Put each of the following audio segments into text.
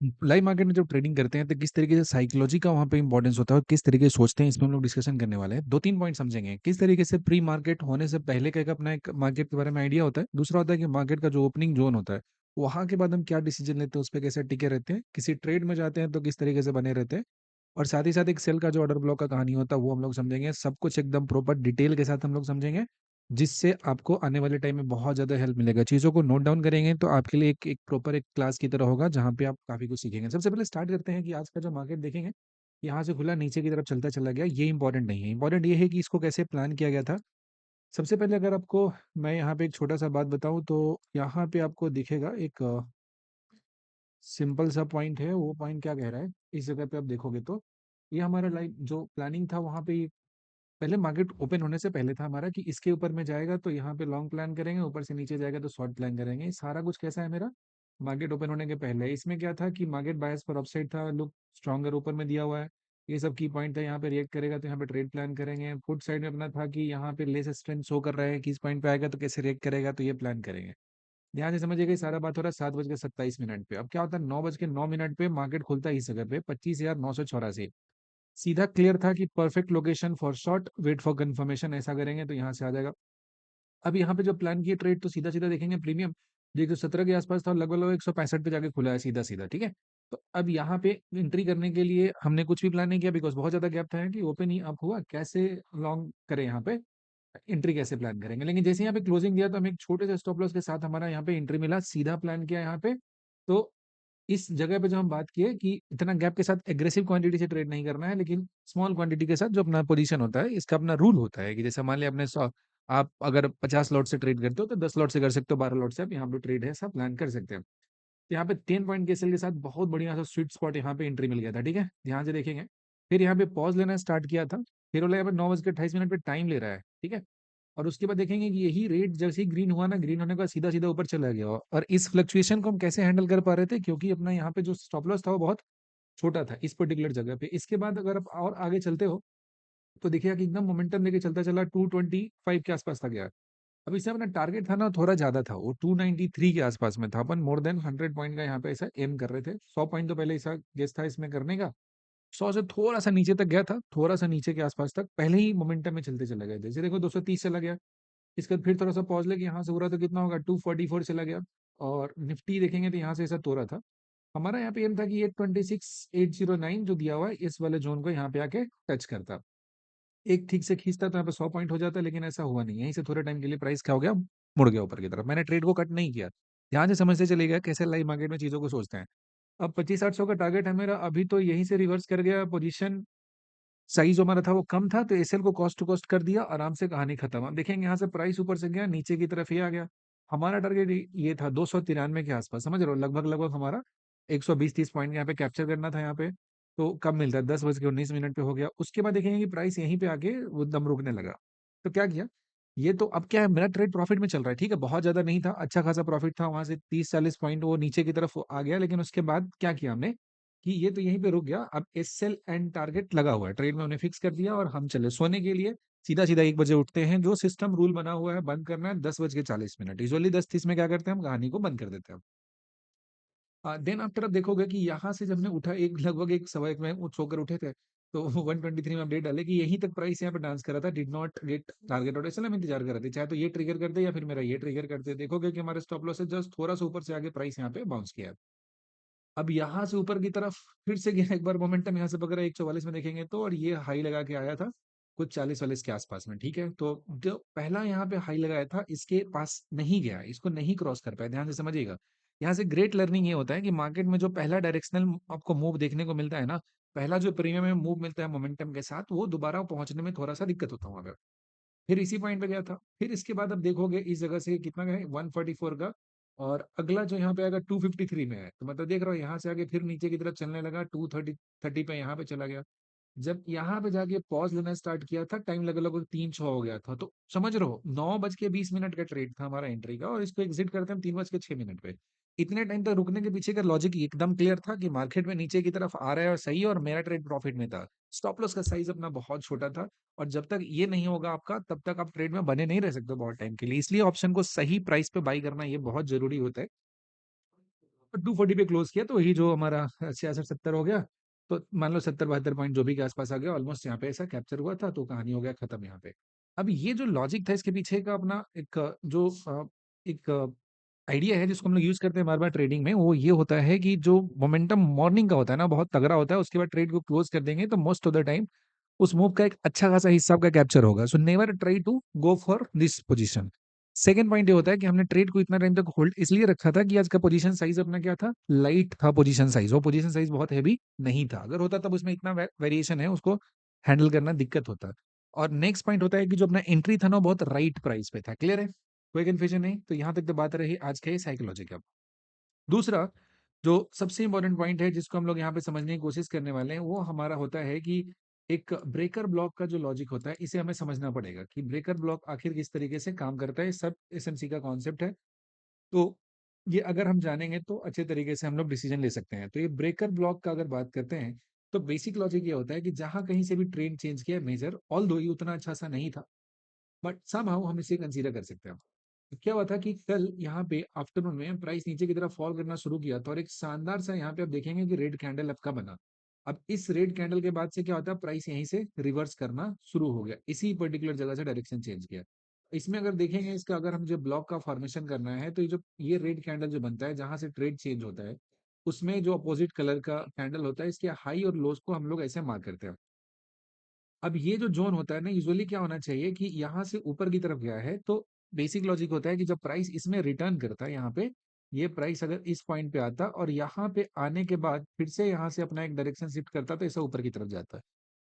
Live market में जब trading करते हैं तो किस तरीके से साइकोलॉजी का वहाँ पे इंपॉर्टेंस होता है और किस तरीके से सोचते हैं, इसमें हम लोग डिस्कशन करने वाले हैं। 2-3 पॉइंट समझेंगे किस तरीके से प्री मार्केट होने से पहले का एक अपना एक मार्केट के बारे में आइडिया होता है। दूसरा होता है कि मार्केट का जो ओपनिंग जोन होता है वहाँ के बाद हम क्या डिसीजन लेते हैं, उस पर कैसे टिके रहते हैं, किसी ट्रेड में जाते हैं तो किस तरीके से बने रहते हैं, और साथ ही साथ एक सेल का जो ऑर्डर ब्लॉक का कहानी होता है वो हम लोग समझेंगे। सब कुछ एकदम प्रॉपर डिटेल के साथ हम लोग समझेंगे, जिससे आपको आने वाले टाइम में बहुत ज़्यादा हेल्प मिलेगा। चीज़ों को नोट डाउन करेंगे तो आपके लिए एक एक प्रॉपर एक क्लास की तरह होगा, जहाँ पे आप काफ़ी कुछ सीखेंगे। सबसे पहले स्टार्ट करते हैं कि आज का जो मार्केट देखेंगे, यहाँ से खुला नीचे की तरफ चलता चला गया, ये इंपॉर्टेंट नहीं है। इंपॉर्टेंट ये है कि इसको कैसे प्लान किया गया था। सबसे पहले अगर आपको मैं यहाँ पे एक छोटा सा बात बताऊँ तो यहाँ पे आपको दिखेगा एक सिंपल सा पॉइंट है। वो पॉइंट क्या कह रहा है, इस जगह पे आप देखोगे तो ये हमारा लाइक जो प्लानिंग था वहाँ पे पहले मार्केट ओपन होने से पहले था हमारा कि इसके ऊपर में जाएगा तो यहाँ पे लॉन्ग प्लान करेंगे, ऊपर से नीचे जाएगा तो शॉर्ट प्लान करेंगे। ये सारा कुछ कैसा है मेरा मार्केट ओपन होने के पहले। इसमें क्या था कि मार्केट बायस पर अपसाइड था, लुक स्ट्रॉन्गर ऊपर में दिया हुआ है, ये सब की पॉइंट था। यहाँ पे रिएक्ट करेगा तो यहाँ पे ट्रेड प्लान करेंगे। फुट साइड में अपना था कि यहाँ पे लेस स्ट्रेंथ शो कर रहा है कि इस पॉइंट पे आएगा तो कैसे रिएक्ट करेगा, तो ये प्लान करेंगे। ध्यान से समझिएगा, ये सारा बात हो रहा है 7:27 पे। अब क्या होता है 9:09 पे मार्केट खुलता है इस जगह पे 25,984। सीधा क्लियर था कि perfect location for short, wait for confirmation, ऐसा करेंगे तो यहाँ से आ जाएगा। अब यहाँ पे जो प्लान किए ट्रेड तो सीधा सीधा देखेंगे प्रीमियम जो 117 के आसपास था, लगभग लगभग 165 पे जाके खुला है सीधा सीधा, ठीक है। तो अब यहाँ पे एंट्री करने के लिए हमने कुछ भी प्लान नहीं किया, बिकॉज बहुत ज्यादा गैप था कि ओपन ही अप हुआ, कैसे लॉन्ग करें यहाँ पे, एंट्री कैसे प्लान करेंगे। लेकिन जैसे यहाँ पे क्लोजिंग दिया तो हमें एक छोटे से स्टॉप लॉस के साथ हमारा यहाँ पे एंट्री मिला, सीधा प्लान किया यहाँ पे। तो इस जगह पे जो हम बात किए कि इतना गैप के साथ एग्रेसिव क्वांटिटी से ट्रेड नहीं करना है, लेकिन स्मॉल क्वांटिटी के साथ जो अपना पोजीशन होता है, इसका अपना रूल होता है कि जैसे मान लिया आपने 100, आप अगर 50 लॉट से ट्रेड करते हो तो 10 लॉट से कर सकते हो, 12 लॉट से आप यहाँ पे ट्रेड है ऐसा प्लान कर सकते हैं। तो यहाँ पे 10 पॉइंट के सेल के साथ बहुत बढ़िया सा स्वीट स्पॉट यहाँ पे एंट्री मिल गया था, ठीक है। ध्यान से देखेंगे, फिर यहाँ पे पॉज लेना स्टार्ट किया था, फिर बोला यहाँ पे 9:28 पे टाइम ले रहा है, ठीक है। और उसके बाद देखेंगे कि यही रेट जैसे ही ग्रीन हुआ ना, ग्रीन होने के बाद सीधा सीधा ऊपर चला गया। और इस फ्लक्चुएशन को हम कैसे हैंडल कर पा रहे थे, क्योंकि अपना यहाँ पे जो स्टॉप लॉस था वो बहुत छोटा था इस पर्टिकुलर जगह पे। इसके बाद अगर आप और आगे चलते हो तो देखिएगा कि एकदम मोमेंटम लेके चलता चला 225 के आसपास था गया। अब इससे अपना टारगेट था ना थोड़ा ज्यादा था, वो 293 के आसपास में था। अपन मोर देन 100 पॉइंट का यहाँ पे ऐसा एम कर रहे थे। 100 पॉइंट तो पहले ऐसा गेस था इसमें करने का। 100 से थोड़ा सा नीचे तक गया था, थोड़ा सा नीचे के आसपास तक पहले ही मोमेंटम में चलते चले गए। जैसे देखो 230 चला गया, इसके बाद फिर थोड़ा सा पॉज लेके यहाँ से हो रहा तो कितना होगा 244 चला गया। और निफ्टी देखेंगे तो यहाँ से ऐसा तोड़ा था। हमारा यहाँ पे एम था कि 826,809 जो दिया हुआ है इस वाले जोन को यहाँ पे आके टच करता, एक ठीक से खींचता तो यहाँ पे 100 पॉइंट हो जाता, लेकिन ऐसा हुआ नहीं। यहीं से थोड़े टाइम के लिए प्राइस क्या हो गया, मुड़ गया ऊपर की तरफ। मैंने ट्रेड को कट नहीं किया, ध्यान से समझते चले गया कैसे लाइव मार्केट में चीजों को सोचते हैं। अब 25,800 का टारगेट है मेरा, अभी तो यहीं से रिवर्स कर गया पोजीशन। साइज जो हमारा था वो कम था तो एसएल को कॉस्ट टू कॉस्ट कर दिया, आराम से कहानी खत्म। अब देखेंगे यहाँ से प्राइस ऊपर से गया नीचे की तरफ ये आ गया। हमारा टारगेट ये था 293 के आसपास, समझ रहे हो, लगभग लगभग हमारा 120-30 पॉइंट यहाँ पे कैप्चर करना था यहाँ पे। तो कब मिलता है 10:19 पे हो गया। उसके बाद देखेंगे कि प्राइस यहीं पे आके वो दम रुकने लगा। तो क्या किया, ये तो अब क्या है, मेरा ट्रेड प्रॉफिट में चल रहा है, ठीक है, बहुत ज्यादा नहीं था, अच्छा खासा प्रॉफिट था। वहां से 30-40 पॉइंट वो नीचे की तरफ आ गया। लेकिन उसके बाद क्या किया हमने कि ये तो यहीं पे रुक गया। अब एस सेल एंड टारगेट लगा हुआ है, ट्रेड में उन्हें फिक्स कर दिया और हम चले सोने के लिए। सीधा सीधा 1 बजे उठते हैं, जो सिस्टम रूल बना हुआ है बंद करना है 10:40 यूजली 10:30 में क्या करते हैं हम कहानी को बंद कर देते हैं। देन आफ्टर आप देखोगे कि यहाँ से जब हमने उठा एक लगभग एक सवा एक में सोकर उठे थे तो 123 में अपडेट डाले कि यहीं तक प्राइस यहाँ पे डांस कर रहा था, डिड नॉट गेट टारगेट और इसलिए हम इंतजार कर रहे थे चाहे तो ये ट्रिगर कर दे या फिर मेरा ये ट्रिगर कर दे। देखोगे कि हमारे स्टॉप लॉस से जस्ट थोड़ा सा ऊपर से आगे प्राइस यहाँ पे बाउंस किया है। अब यहाँ से ऊपर की तरफ फिर से गया एक बार मोमेंटम यहाँ से पकड़ा 144 में देखेंगे तो, और ये हाई लगा के आया था कुछ 40-40 के आसपास में, ठीक है। तो जो पहला यहाँ पे हाई लगाया था इसके पास नहीं गया, इसको नहीं क्रॉस कर पाया। ध्यान से समझिएगा, यहाँ से ग्रेट लर्निंग ये होता है कि मार्केट में जो पहला डायरेक्शनल आपको मूव देखने को मिलता है ना, पहला जो प्रीमियम में मूव मिलता है मोमेंटम के साथ, वो दोबारा पहुंचने में थोड़ा सा दिक्कत होता है वहां पे। फिर इसी पॉइंट पे गया था, फिर इसके बाद अब देखोगे इस जगह से कितना गया 144 का, और अगला जो यहाँ पे आएगा 253 में है। तो मतलब देख रहा हो यहाँ से आगे फिर नीचे की तरफ चलने लगा 230 पे यहाँ पे चला गया। जब यहाँ पे जाके पॉज लेना स्टार्ट किया था टाइम लगभग लगभग 3-6 हो गया था। तो समझ रहे हो 9:20 का ट्रेड था हमारा एंट्री का, और इसको एग्जिट करते हम 3:06 पे। इतने टाइम तक रुकने के पीछे का लॉजिक एकदम क्लियर था कि मार्केट में नीचे की तरफ आ रहा है और सही है, और मेरा ट्रेड प्रॉफिट में था। स्टॉप लॉस का साइज अपना बहुत छोटा था, और जब तक ये नहीं होगा आपका तब तक आप ट्रेड में बने नहीं रह सकते बहुत टाइम के लिए। इसलिए ऑप्शन को सही प्राइस पे बाई करना ये बहुत जरूरी होता है। 240 पे क्लोज किया तो वही जो हमारा 66-70 हो गया। तो मान लो 70-72 पॉइंट जो भी के आसपास आ गया, ऑलमोस्ट यहाँ पे ऐसा कैप्चर हुआ था, तो कहानी हो गया खत्म यहाँ पे। अब ये जो लॉजिक था इसके पीछे का अपना एक जो एक आइडिया है जिसको हम लोग यूज करते हैं बार बार ट्रेडिंग में, वो ये होता है कि जो मोमेंटम मॉर्निंग का होता है ना, बहुत तगड़ा होता है, उसके बाद ट्रेड को क्लोज कर देंगे तो मोस्ट ऑफ द टाइम उस मूव का एक अच्छा खासा हिस्सा आपका कैप्चर होगा। So never try to go for this position. Second point ये होता है कि हमने ट्रेड को इतना टाइम तक होल्ड इसलिए रखा था कि आज का पोजीशन साइज अपना क्या था, लाइट था पोजीशन साइज। वो पोजीशन साइज बहुत हैवी नहीं था, अगर होता तब उसमें इतना वेरिएशन है, उसको हैंडल करना दिक्कत होता। और नेक्स्ट पॉइंट होता है कि जो अपना एंट्री था ना बहुत राइट प्राइस पे था। क्लियर है, कोई कंफ्यूजन नहीं। तो यहाँ तक तो बात रही आज के साइकोलॉजी का। दूसरा जो सबसे इंपॉर्टेंट पॉइंट है जिसको हम लोग यहाँ पे समझने की कोशिश करने वाले हैं, वो हमारा होता है कि एक ब्रेकर ब्लॉक का जो लॉजिक होता है इसे हमें समझना पड़ेगा कि ब्रेकर ब्लॉक आखिर किस तरीके से काम करता है। सब एसएमसी का कॉन्सेप्ट है, तो ये अगर हम जानेंगे तो अच्छे तरीके से हम लोग डिसीजन ले सकते हैं। तो ये ब्रेकर ब्लॉक का अगर बात करते हैं तो बेसिक लॉजिक ये होता है कि जहां कहीं से भी ट्रेंड चेंज किया मेजर, ऑल दो ये उतना अच्छा सा नहीं था, बट समहाउ हम इसे कंसीडर कर सकते हैं। तो क्या हुआ था कि कल यहाँ पे आफ्टरनून में प्राइस नीचे की तरफ फॉल करना शुरू किया था और एक शानदार सा यहाँ पे आप देखेंगे कि रेड कैंडल आपका बना। अब इस रेड कैंडल के बाद से क्या होता है, प्राइस यहीं से रिवर्स करना शुरू हो गया, इसी पर्टिकुलर जगह से डायरेक्शन चेंज किया। इसमें अगर देखेंगे इसका, अगर हम जो ब्लॉक का फॉर्मेशन करना है तो ये रेड कैंडल जो बनता है जहां से ट्रेड चेंज होता है, उसमें जो अपोजिट कलर का कैंडल होता है इसके हाई और लोज को हम लोग ऐसे मार्क करते हैं। अब ये जो जोन होता है ना, यूजुअली क्या होना चाहिए कि यहाँ से ऊपर की तरफ गया है तो बेसिक लॉजिक होता है कि जब प्राइस इसमें रिटर्न करता है यहाँ पे, ये प्राइस अगर इस पॉइंट पे आता और यहाँ पे आने के बाद फिर से यहाँ से अपना एक डायरेक्शन शिफ्ट करता तो ऐसा ऊपर की तरफ जाता है,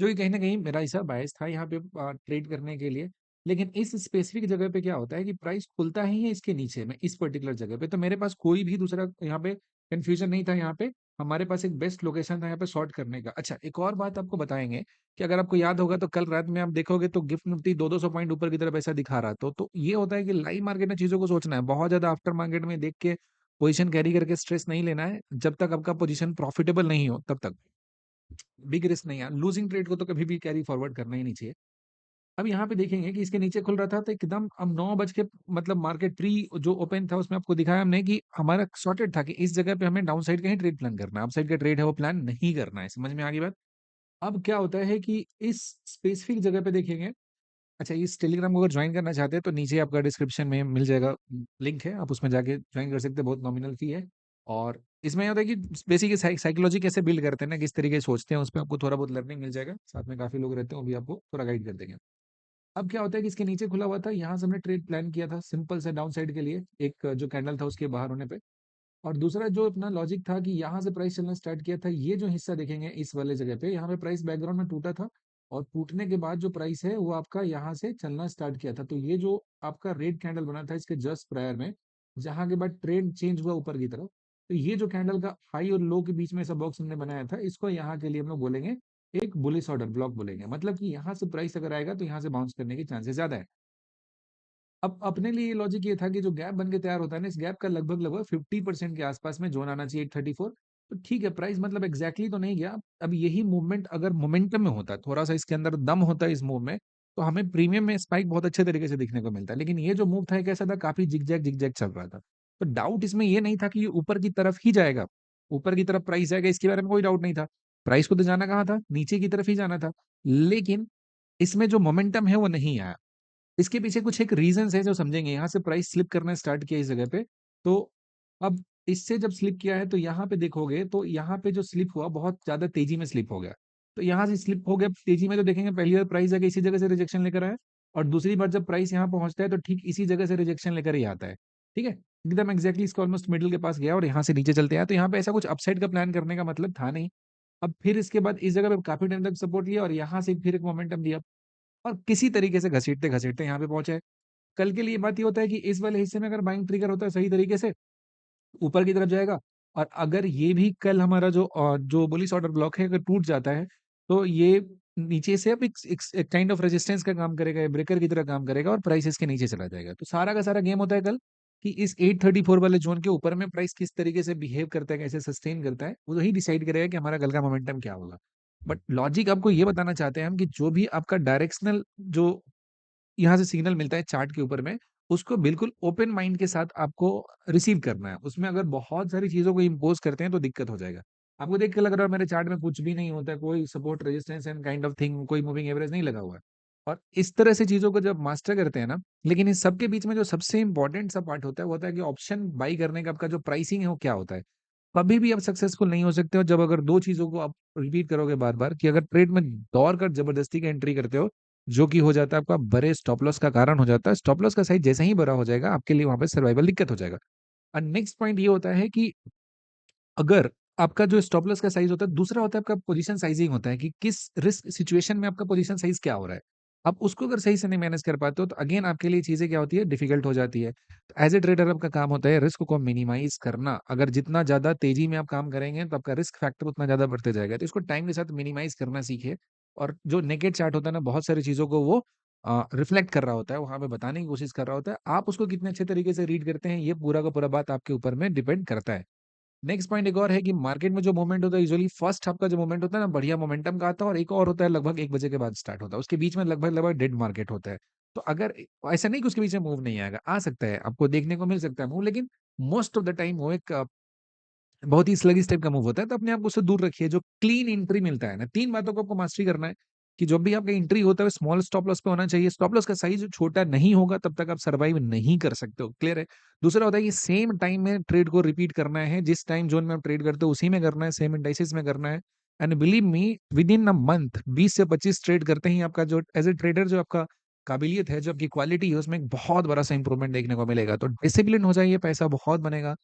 जो कि कहीं ना कहीं मेरा ऐसा बायस था यहाँ पे ट्रेड करने के लिए। लेकिन इस स्पेसिफिक जगह पे क्या होता है कि प्राइस खुलता ही है इसके नीचे में, इस पर्टिकुलर जगह पे, तो मेरे पास कोई भी दूसरा यहाँ पे कंफ्यूजन नहीं था। यहाँ पे हमारे पास एक बेस्ट लोकेशन था यहाँ पे शॉर्ट करने का। अच्छा, एक और बात आपको बताएंगे कि अगर आपको याद होगा तो कल रात में आप देखोगे तो गिफ्ट निफ्टी 200 पॉइंट ऊपर की तरफ ऐसा दिखा रहा था। तो ये होता है कि लाइव मार्केट में चीजों को सोचना है, बहुत ज्यादा आफ्टर मार्केट में देख के पोजीशन कैरी करके स्ट्रेस नहीं लेना है। जब तक आपका पोजीशन प्रॉफिटेबल नहीं हो तब तक बिग रिस्क नहीं है। लूजिंग ट्रेड को तो कभी भी कैरी फॉरवर्ड करना ही नहीं चाहिए। अब यहाँ पे देखेंगे कि इसके नीचे खुल रहा था तो एकदम अब 9 बज के मतलब मार्केट प्री जो ओपन था उसमें आपको दिखाया हमने कि हमारा सॉर्टेड था कि इस जगह पे हमें डाउन साइड का ही ट्रेड प्लान करना है, अप साइड का ट्रेड है वो प्लान नहीं करना है। समझ में आ गई बात। अब क्या होता है कि इस स्पेसिफिक जगह पे देखेंगे। अच्छा, इस टेलीग्राम को अगर ज्वाइन करना चाहते हैं तो नीचे आपका डिस्क्रिप्शन में मिल जाएगा, लिंक है, आप उसमें जाके ज्वाइन कर सकते हैं, बहुत नॉमिनल फी है। और इसमें ये होता है कि बेसिक साइकोलॉजी कैसे बिल्ड करते हैं ना, किस तरीके से सोचते हैं, उस पर आपको थोड़ा बहुत लर्निंग मिल जाएगा। साथ में काफी लोग रहते हैं वो भी आपको थोड़ा गाइड कर देंगे। अब क्या होता है कि इसके नीचे खुला हुआ था, यहाँ से हमने ट्रेड प्लान किया था सिंपल से डाउन साइड के लिए, एक जो कैंडल था उसके बाहर होने पे। और दूसरा जो अपना लॉजिक था कि यहाँ से प्राइस चलना स्टार्ट किया था, ये जो हिस्सा देखेंगे इस वाले जगह पे, यहाँ पे प्राइस बैकग्राउंड में टूटा था और टूटने के बाद जो प्राइस है वो आपका यहाँ से चलना स्टार्ट किया था। तो ये जो आपका रेड कैंडल बना था इसके जस्ट प्रायर में, जहां के बाद ट्रेंड चेंज हुआ ऊपर की तरफ, तो ये जो कैंडल का हाई और लो के बीच में ऐसा बॉक्स हमने बनाया था, इसको यहाँ के लिए हम लोग बोलेंगे एक बुलिश ऑर्डर ब्लॉक बोलेंगे। मतलब कि यहाँ से प्राइस अगर आएगा तो यहाँ से बाउंस करने के चांसेस ज्यादा है। अब अपने लिए लॉजिक ये था कि जो गैप बन के तैयार होता है ना, इस गैप का लगभग लगभग 50% के आसपास में जोन आना चाहिए 834। तो ठीक है, प्राइस मतलब एग्जैक्टली तो नहीं गया। अब यही मूवमेंट अगर मोमेंटम में होता है, थोड़ा सा इसके अंदर दम होता है इस मूव में, तो हमें प्रीमियम में स्पाइक बहुत अच्छे तरीके से दिखने को मिलता है। लेकिन ये जो मूव था एक ऐसा था, काफी जिगजैग जिगजैग चल रहा था। तो डाउट इसमें ये नहीं था कि ये ऊपर की तरफ ही जाएगा, ऊपर की तरफ प्राइस जाएगा, इसके बारे में कोई डाउट नहीं था। प्राइस को तो जाना कहाँ था, नीचे की तरफ ही जाना था। लेकिन इसमें जो मोमेंटम है वो नहीं आया। इसके पीछे कुछ एक रीजन है जो समझेंगे। यहाँ से प्राइस स्लिप करना स्टार्ट किया इस जगह पे, तो अब इससे जब स्लिप किया है तो यहाँ पे देखोगे तो यहाँ पे जो स्लिप हुआ बहुत ज्यादा तेजी में स्लिप हो गया। तो यहाँ से स्लिप हो गया तेजी में, तो देखेंगे पहली बार प्राइस आगे इसी जगह से रिजेक्शन लेकर आया, और दूसरी बार जब प्राइस यहाँ पहुंचता है तो ठीक इसी जगह से रिजेक्शन लेकर ही आता है। ठीक है, एकदम एक्जैक्टली इसको ऑलमोस्ट मिडिल के पास गया और यहाँ से नीचे चलते आया। तो यहाँ पे ऐसा कुछ अपसाइड का प्लान करने का मतलब था नहीं। अब फिर इसके बाद इस जगह पे काफी टाइम तक सपोर्ट लिया और यहाँ से फिर एक मोमेंटम दिया और किसी तरीके से घसीटते घसीटते यहाँ पे पहुंचे। कल के लिए बात ये होता है कि इस वाले हिस्से में अगर बाइंग ट्रिगर होता है सही तरीके से, ऊपर की तरफ जाएगा। और अगर ये भी कल हमारा जो बुलिश ऑर्डर ब्लॉक है अगर टूट जाता है, तो ये नीचे से अब एक काइंड ऑफ रेजिस्टेंस का काम करेगा, ब्रेकर की तरह काम करेगा और प्राइस इसके नीचे चला जाएगा। तो सारा का सारा गेम होता है कल कि इस 834 वाले जोन के ऊपर में प्राइस किस तरीके से बिहेव करता है, कैसे सस्टेन करता है, वो ही डिसाइड करेगा कि हमारा कल का मोमेंटम क्या होगा। बट लॉजिक आपको ये बताना चाहते हैं हम कि जो भी आपका डायरेक्शनल जो यहाँ से सिग्नल मिलता है चार्ट के ऊपर में, उसको बिल्कुल ओपन माइंड के साथ आपको रिसीव करना है। उसमें अगर बहुत सारी चीज़ों को इम्पोज़ करते हैं तो दिक्कत हो जाएगा। आपको देख के लग रहा है मेरे चार्ट में कुछ भी नहीं होता है, कोई support, resistance and kind of thing, कोई मूविंग एवरेज नहीं लगा हुआ है। और इस तरह से चीज़ों को जब मास्टर करते हैं ना, लेकिन इस सब के बीच में जो सबसे इम्पोर्टेंट सा पार्ट होता है, वो होता है कि ऑप्शन बाय करने का आपका जो प्राइसिंग है वो क्या होता है। कभी भी आप सक्सेसफुल नहीं हो सकते हो जब अगर 2 चीज़ों को आप रिपीट करोगे बार-बार, कि अगर ट्रेड में दौड़ कर ज़बरदस्ती का एंट्री करते हो, जो कि हो जाता है आपका बड़े स्टॉप लॉस का कारण हो जाता है। स्टॉप लॉस का साइज़ जैसे ही बड़ा हो जाएगा, आपके लिए वहाँ पे सर्वाइवल दिक्कत हो जाएगा। और नेक्स्ट पॉइंट ये होता है कि अगर आपका जो स्टॉप लॉस का साइज़ होता है, दूसरा होता है आपका पोजीशन साइज़िंग होता है कि किस रिस्क सिचुएशन में आपका पोजीशन साइज़ क्या हो रहा है। आप उसको अगर सही से नहीं मैनेज कर पाते हो, तो अगेन आपके लिए चीज़ें क्या होती है, डिफ़िकल्ट हो जाती है। तो एज़ अ ट्रेडर आपका काम होता है रिस्क को मिनिमाइज़ करना। अगर जितना ज़्यादा तेज़ी में आप काम करेंगे, तो आपका रिस्क फैक्टर उतना ज़्यादा बढ़ते जाएगा। तो इसको टाइम के साथ मिनिमाइज़ करना सीखिए। और जो नेकेड चार्ट होता है ना, बहुत सारी चीज़ों को वो रिफ्लेक्ट कर रहा होता है, वहाँ पे बताने की कोशिश कर रहा होता है। आप उसको कितने अच्छे तरीके से रीड करते हैं, ये पूरा का पूरा बात आपके ऊपर में डिपेंड करता है। नेक्स्ट पॉइंट एक और है कि मार्केट में जो मूवमेंट होता है, यूजुअली फर्स्ट आपका जो मूवमेंट होता है ना, बढ़िया मोमेंटम का आता है, और एक और होता है लगभग 1 बजे के बाद स्टार्ट होता है। उसके बीच में लगभग-लगभग डेड मार्केट होता है। तो अगर ऐसा नहीं कि उसके बीच में मूव नहीं आएगा, आ सकता है, आपको देखने को मिल सकता है मूव, लेकिन मोस्ट ऑफ द टाइम वो एक बहुत ही स्लगिश टाइप का मूव होता है, तो अपने आप को उससे दूर रखिए। जो क्लीन एंट्री मिलता है ना, 3 बातों को आपको मास्टरी करना है कि जब भी आपका एंट्री होता है, स्मॉल स्टॉप लॉस पे होना चाहिए। स्टॉप लॉस का साइज़ छोटा नहीं होगा, तब तक आप सर्वाइव नहीं कर सकते हो, क्लियर है? दूसरा होता है कि सेम टाइम में ट्रेड को रिपीट करना है, जिस टाइम ज़ोन में आप ट्रेड करते हो, उसी में करना है, सेम इंडाइसेस में करना है। And believe me, with in a month 20 से 25 ट्रेड करते ही आपका जो एज़ अ ट्रेडर जो आपका काबिलियत है, जो आपकी क्वालिटी है, उसमें एक बहुत बड़ा-सा इंप्रूवमेंट देखने को मिलेगा। तो डिसिप्लिन हो जाइए, पैसा बहुत बनेगा।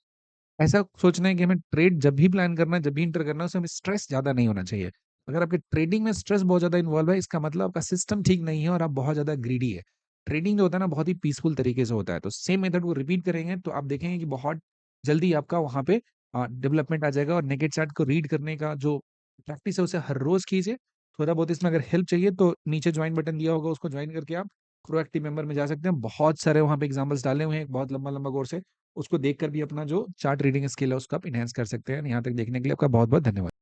ऐसा सोचना है कि हमें ट्रेड जब भी प्लान करना है, जब भी एंटर करना है, उसमें स्ट्रेस ज़्यादा नहीं होना चाहिए। अगर आपके ट्रेडिंग में स्ट्रेस बहुत ज़्यादा इन्वॉल्व है, इसका मतलब आपका सिस्टम ठीक नहीं है और आप बहुत ज़्यादा ग्रीडी है। ट्रेडिंग जो होता है ना, बहुत ही पीसफुल तरीके से होता है। तो सेम मेथड को रिपीट करेंगे, तो आप देखेंगे कि बहुत जल्दी आपका वहाँ पे डेवलपमेंट आ जाएगा। और नेकेड चार्ट को रीड करने का जो प्रैक्टिस है, उसे हर रोज़ कीजिए। थोड़ा बहुत इसमें अगर हेल्प चाहिए, तो नीचे जॉइन बटन दिया होगा, उसको जॉइन करके आप प्रोएक्टिव मेंबर में जा सकते हैं। बहुत सारे वहाँ पे एग्ज़ाम्पल्स डाले हुए हैं, एक बहुत लंबा-लंबा कोर्स है। उसको देखकर भी अपना जो चार्ट रीडिंग स्किल है, उसको आप एनहांस कर सकते हैं। यहाँ तक देखने के लिए आपका बहुत-बहुत धन्यवाद।